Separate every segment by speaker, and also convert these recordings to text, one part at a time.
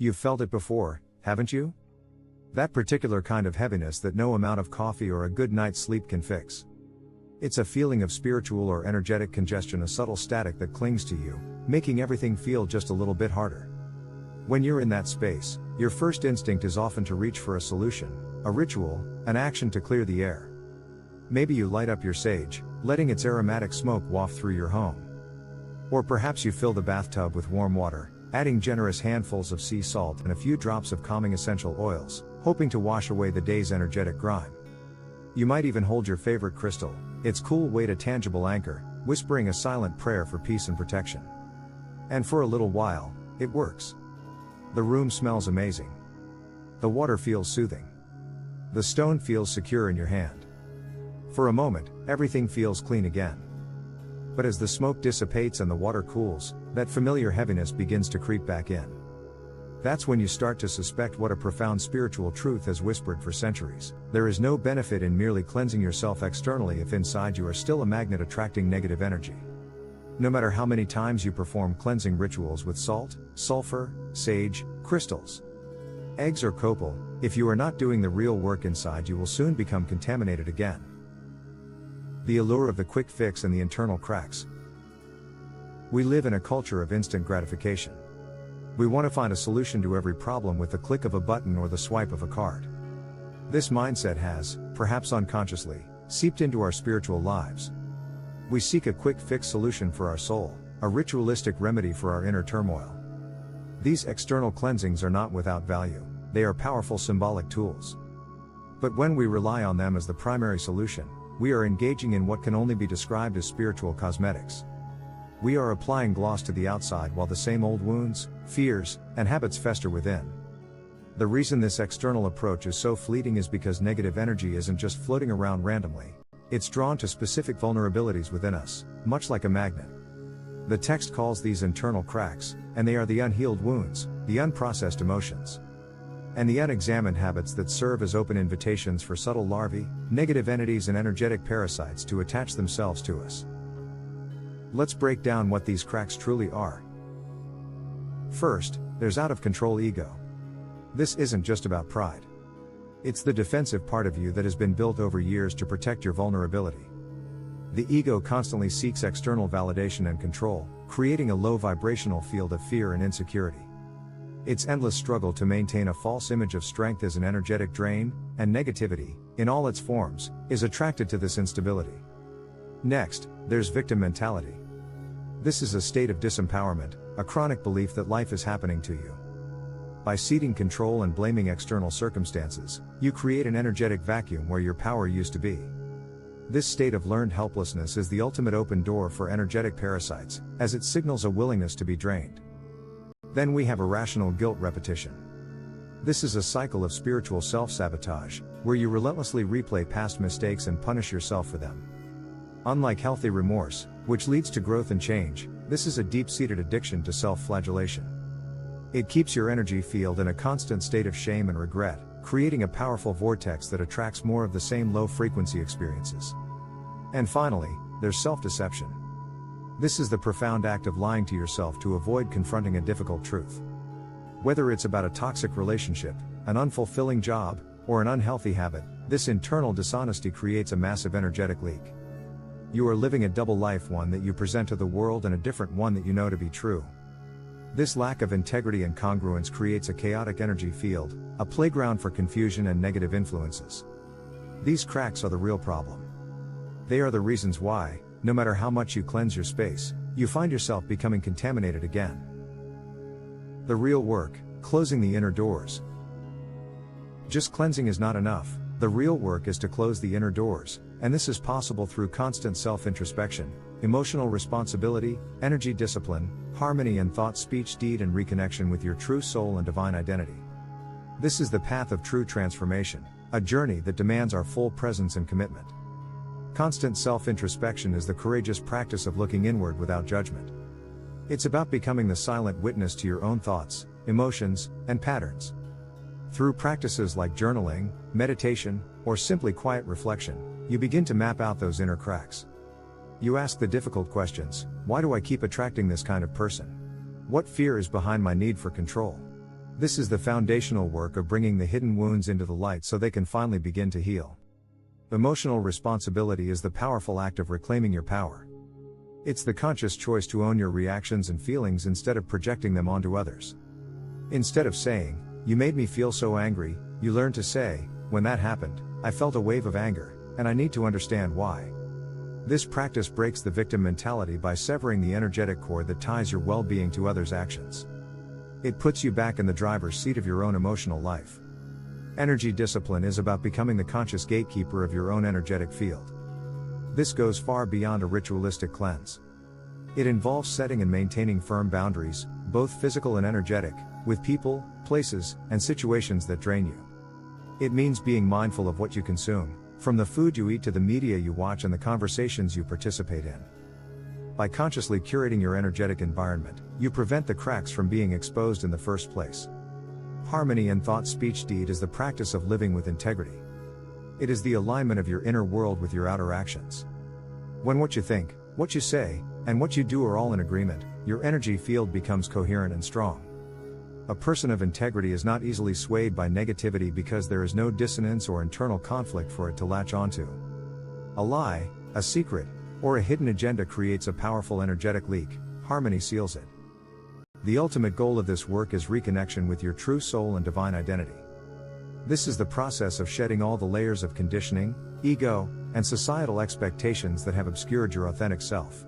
Speaker 1: You've felt it before, haven't you? That particular kind of heaviness that no amount of coffee or a good night's sleep can fix. It's a feeling of spiritual or energetic congestion, a subtle static that clings to you, making everything feel just a little bit harder. When you're in that space, your first instinct is often to reach for a solution, a ritual, an action to clear the air. Maybe you light up your sage, letting its aromatic smoke waft through your home. Or perhaps you fill the bathtub with warm water, adding generous handfuls of sea salt and a few drops of calming essential oils, hoping to wash away the day's energetic grime. You might even hold your favorite crystal, its cool weight a tangible anchor, whispering a silent prayer for peace and protection. And for a little while, it works. The room smells amazing. The water feels soothing. The stone feels secure in your hand. For a moment, everything feels clean again. But as the smoke dissipates and the water cools, that familiar heaviness begins to creep back in. That's when you start to suspect what a profound spiritual truth has whispered for centuries. There is no benefit in merely cleansing yourself externally if inside you are still a magnet attracting negative energy. No matter how many times you perform cleansing rituals with salt, sulfur, sage, crystals, eggs or copal, if you are not doing the real work inside, you will soon become contaminated again. The allure of the quick fix and the internal cracks. We live in a culture of instant gratification. We want to find a solution to every problem with the click of a button or the swipe of a card. This mindset has, perhaps unconsciously, seeped into our spiritual lives. We seek a quick fix solution for our soul, a ritualistic remedy for our inner turmoil. These external cleansings are not without value, they are powerful symbolic tools. But when we rely on them as the primary solution, we are engaging in what can only be described as spiritual cosmetics. We are applying gloss to the outside while the same old wounds, fears, and habits fester within. The reason this external approach is so fleeting is because negative energy isn't just floating around randomly. It's drawn to specific vulnerabilities within us, much like a magnet. The text calls these internal cracks, and they are the unhealed wounds, the unprocessed emotions, and the unexamined habits that serve as open invitations for subtle larvae, negative entities and energetic parasites to attach themselves to us. Let's break down what these cracks truly are. First, there's out-of-control ego. This isn't just about pride. It's the defensive part of you that has been built over years to protect your vulnerability. The ego constantly seeks external validation and control, creating a low vibrational field of fear and insecurity. Its endless struggle to maintain a false image of strength is an energetic drain, and negativity, in all its forms, is attracted to this instability. Next, there's victim mentality. This is a state of disempowerment, a chronic belief that life is happening to you. By ceding control and blaming external circumstances, you create an energetic vacuum where your power used to be. This state of learned helplessness is the ultimate open door for energetic parasites, as it signals a willingness to be drained. Then we have irrational guilt repetition. This is a cycle of spiritual self-sabotage, where you relentlessly replay past mistakes and punish yourself for them. Unlike healthy remorse, which leads to growth and change, this is a deep-seated addiction to self-flagellation. It keeps your energy field in a constant state of shame and regret, creating a powerful vortex that attracts more of the same low-frequency experiences. And finally, there's self-deception. This is the profound act of lying to yourself to avoid confronting a difficult truth. Whether it's about a toxic relationship, an unfulfilling job, or an unhealthy habit, this internal dishonesty creates a massive energetic leak. You are living a double life, one that you present to the world and a different one that you know to be true. This lack of integrity and congruence creates a chaotic energy field, a playground for confusion and negative influences. These cracks are the real problem. They are the reasons why, no matter how much you cleanse your space, you find yourself becoming contaminated again. The real work, closing the inner doors. Just cleansing is not enough. The real work is to close the inner doors, and this is possible through constant self-introspection, emotional responsibility, energy discipline, harmony in thought, speech, deed, and reconnection with your true soul and divine identity. This is the path of true transformation, a journey that demands our full presence and commitment. Constant self-introspection is the courageous practice of looking inward without judgment. It's about becoming the silent witness to your own thoughts, emotions, and patterns. Through practices like journaling, meditation, or simply quiet reflection, you begin to map out those inner cracks. You ask the difficult questions: why do I keep attracting this kind of person? What fear is behind my need for control? This is the foundational work of bringing the hidden wounds into the light so they can finally begin to heal. Emotional responsibility is the powerful act of reclaiming your power. It's the conscious choice to own your reactions and feelings instead of projecting them onto others. Instead of saying, "You made me feel so angry," you learn to say, "When that happened, I felt a wave of anger, and I need to understand why." This practice breaks the victim mentality by severing the energetic cord that ties your well-being to others' actions. It puts you back in the driver's seat of your own emotional life. Energy discipline is about becoming the conscious gatekeeper of your own energetic field. This goes far beyond a ritualistic cleanse. It involves setting and maintaining firm boundaries, both physical and energetic, with people, places, and situations that drain you. It means being mindful of what you consume, from the food you eat to the media you watch and the conversations you participate in. By consciously curating your energetic environment, you prevent the cracks from being exposed in the first place. Harmony in thought, speech, deed is the practice of living with integrity. It is the alignment of your inner world with your outer actions. When what you think, what you say, and what you do are all in agreement, your energy field becomes coherent and strong. A person of integrity is not easily swayed by negativity because there is no dissonance or internal conflict for it to latch onto. A lie, a secret, or a hidden agenda creates a powerful energetic leak. Harmony seals it. The ultimate goal of this work is reconnection with your true soul and divine identity. This is the process of shedding all the layers of conditioning, ego, and societal expectations that have obscured your authentic self.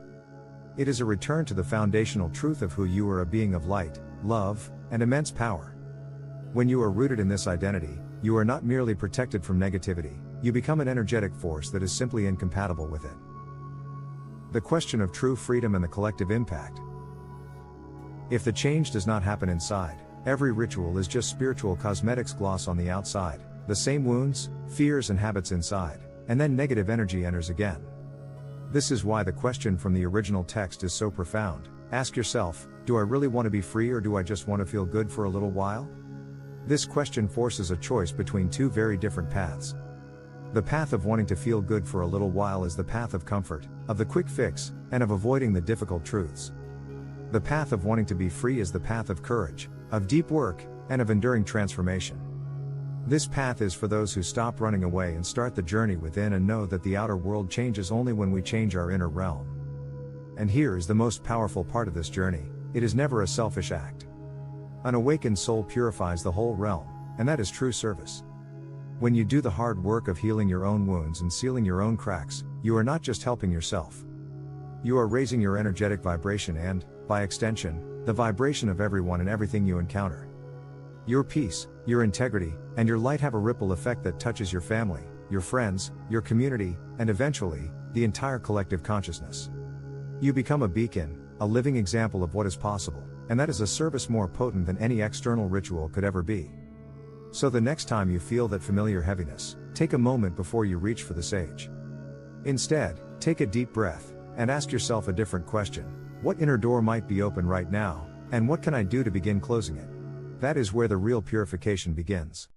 Speaker 1: It is a return to the foundational truth of who you are, a being of light, love, and immense power. When you are rooted in this identity, you are not merely protected from negativity, you become an energetic force that is simply incompatible with it. The question of true freedom and the collective impact. If the change does not happen inside, every ritual is just spiritual cosmetics gloss on the outside, the same wounds, fears, and habits inside, and then negative energy enters again. This is why the question from the original text is so profound. Ask yourself, do I really want to be free, or do I just want to feel good for a little while? This question forces a choice between two very different paths. The path of wanting to feel good for a little while is the path of comfort, of the quick fix, and of avoiding the difficult truths. The path of wanting to be free is the path of courage, of deep work, and of enduring transformation. This path is for those who stop running away and start the journey within and know that the outer world changes only when we change our inner realm. And here is the most powerful part of this journey: it is never a selfish act. An awakened soul purifies the whole realm, and that is true service. When you do the hard work of healing your own wounds and sealing your own cracks, you are not just helping yourself. You are raising your energetic vibration and, by extension, the vibration of everyone and everything you encounter. Your peace, your integrity, and your light have a ripple effect that touches your family, your friends, your community, and eventually, the entire collective consciousness. You become a beacon, a living example of what is possible, and that is a service more potent than any external ritual could ever be. So the next time you feel that familiar heaviness, take a moment before you reach for the sage. Instead, take a deep breath, and ask yourself a different question. What inner door might be open right now, and what can I do to begin closing it? That is where the real purification begins.